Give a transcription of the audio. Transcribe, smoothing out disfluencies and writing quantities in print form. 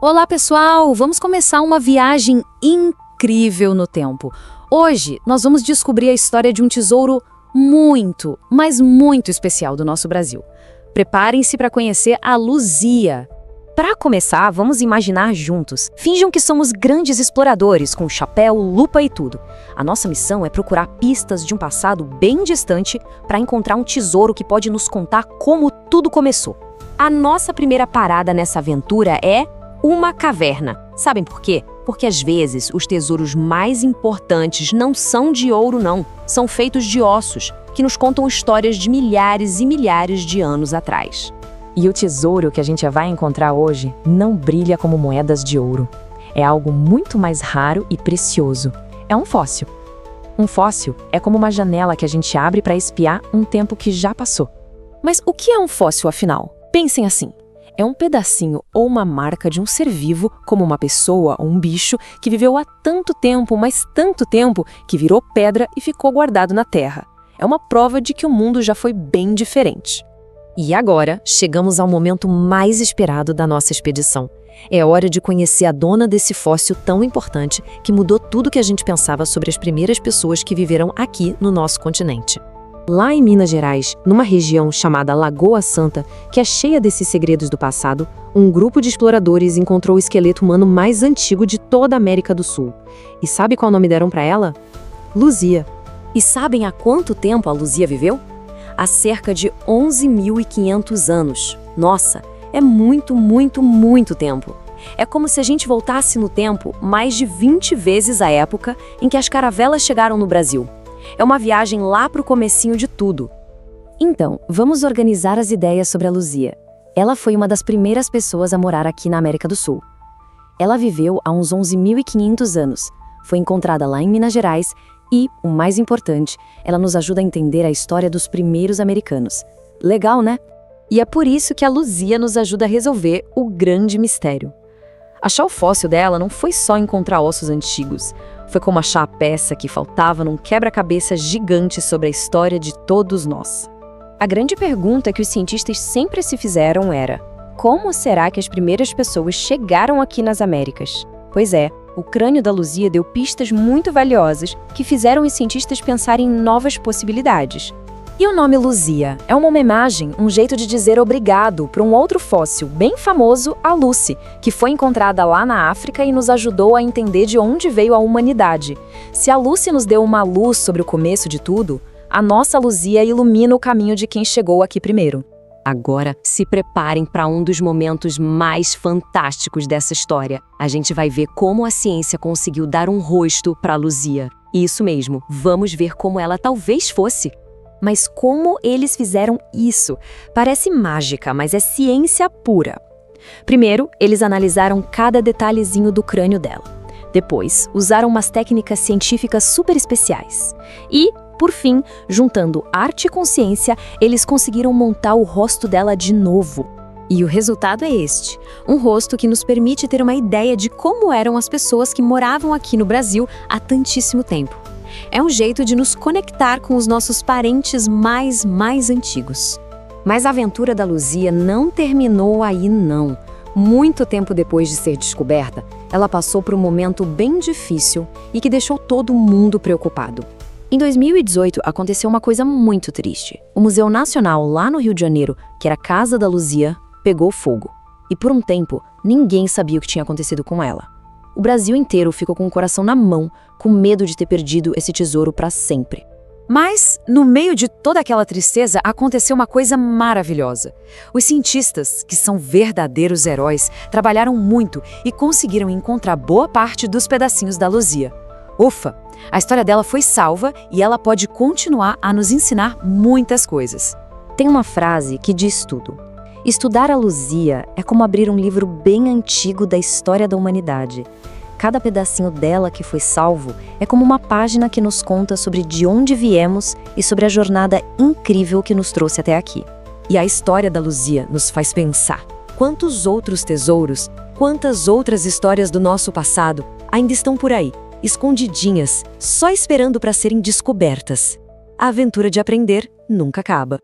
Olá, pessoal! Vamos começar uma viagem incrível no tempo. Hoje, nós vamos descobrir a história de um tesouro muito, mas muito especial do nosso Brasil. Preparem-se para conhecer a Luzia. Para começar, vamos imaginar juntos. Finjam que somos grandes exploradores, com chapéu, lupa e tudo. A nossa missão é procurar pistas de um passado bem distante para encontrar um tesouro que pode nos contar como tudo começou. A nossa primeira parada nessa aventura é uma caverna. Sabem por quê? Porque às vezes os tesouros mais importantes não são de ouro, não. São feitos de ossos, que nos contam histórias de milhares e milhares de anos atrás. E o tesouro que a gente vai encontrar hoje não brilha como moedas de ouro. É algo muito mais raro e precioso. É um fóssil. Um fóssil é como uma janela que a gente abre para espiar um tempo que já passou. Mas o que é um fóssil, afinal? Pensem assim. É um pedacinho ou uma marca de um ser vivo, como uma pessoa ou um bicho, que viveu há tanto tempo, mas tanto tempo, que virou pedra e ficou guardado na terra. É uma prova de que o mundo já foi bem diferente. E agora, chegamos ao momento mais esperado da nossa expedição. É hora de conhecer a dona desse fóssil tão importante que mudou tudo que a gente pensava sobre as primeiras pessoas que viveram aqui no nosso continente. Lá em Minas Gerais, numa região chamada Lagoa Santa, que é cheia desses segredos do passado, um grupo de exploradores encontrou o esqueleto humano mais antigo de toda a América do Sul. E sabe qual nome deram para ela? Luzia. E sabem há quanto tempo a Luzia viveu? Há cerca de 11.500 anos. Nossa, é muito, muito, muito tempo. É como se a gente voltasse no tempo mais de 20 vezes a época em que as caravelas chegaram no Brasil. É uma viagem lá para o comecinho de tudo. Então, vamos organizar as ideias sobre a Luzia. Ela foi uma das primeiras pessoas a morar aqui na América do Sul. Ela viveu há uns 11.500 anos. Foi encontrada lá em Minas Gerais e, o mais importante, ela nos ajuda a entender a história dos primeiros americanos. Legal, né? E é por isso que a Luzia nos ajuda a resolver o grande mistério. Achar o fóssil dela não foi só encontrar ossos antigos. Foi como achar a peça que faltava num quebra-cabeça gigante sobre a história de todos nós. A grande pergunta que os cientistas sempre se fizeram era: como será que as primeiras pessoas chegaram aqui nas Américas? Pois é, o crânio da Luzia deu pistas muito valiosas que fizeram os cientistas pensarem em novas possibilidades. E o nome Luzia é uma homenagem, um jeito de dizer obrigado para um outro fóssil bem famoso, a Lucy, que foi encontrada lá na África e nos ajudou a entender de onde veio a humanidade. Se a Lucy nos deu uma luz sobre o começo de tudo, a nossa Luzia ilumina o caminho de quem chegou aqui primeiro. Agora, se preparem para um dos momentos mais fantásticos dessa história. A gente vai ver como a ciência conseguiu dar um rosto para a Luzia. Isso mesmo, vamos ver como ela talvez fosse. Mas como eles fizeram isso? Parece mágica, mas é ciência pura. Primeiro, eles analisaram cada detalhezinho do crânio dela. Depois, usaram umas técnicas científicas super especiais. E, por fim, juntando arte e consciência, eles conseguiram montar o rosto dela de novo. E o resultado é este: um rosto que nos permite ter uma ideia de como eram as pessoas que moravam aqui no Brasil há tantíssimo tempo. É um jeito de nos conectar com os nossos parentes mais antigos. Mas a aventura da Luzia não terminou aí, não. Muito tempo depois de ser descoberta, ela passou por um momento bem difícil e que deixou todo mundo preocupado. Em 2018, aconteceu uma coisa muito triste. O Museu Nacional, lá no Rio de Janeiro, que era a casa da Luzia, pegou fogo. E por um tempo, ninguém sabia o que tinha acontecido com ela. O Brasil inteiro ficou com o coração na mão, com medo de ter perdido esse tesouro para sempre. Mas, no meio de toda aquela tristeza, aconteceu uma coisa maravilhosa. Os cientistas, que são verdadeiros heróis, trabalharam muito e conseguiram encontrar boa parte dos pedacinhos da Luzia. Ufa! A história dela foi salva e ela pode continuar a nos ensinar muitas coisas. Tem uma frase que diz tudo. Estudar a Luzia é como abrir um livro bem antigo da história da humanidade. Cada pedacinho dela que foi salvo é como uma página que nos conta sobre de onde viemos e sobre a jornada incrível que nos trouxe até aqui. E a história da Luzia nos faz pensar: quantos outros tesouros, quantas outras histórias do nosso passado ainda estão por aí, escondidinhas, só esperando para serem descobertas. A aventura de aprender nunca acaba.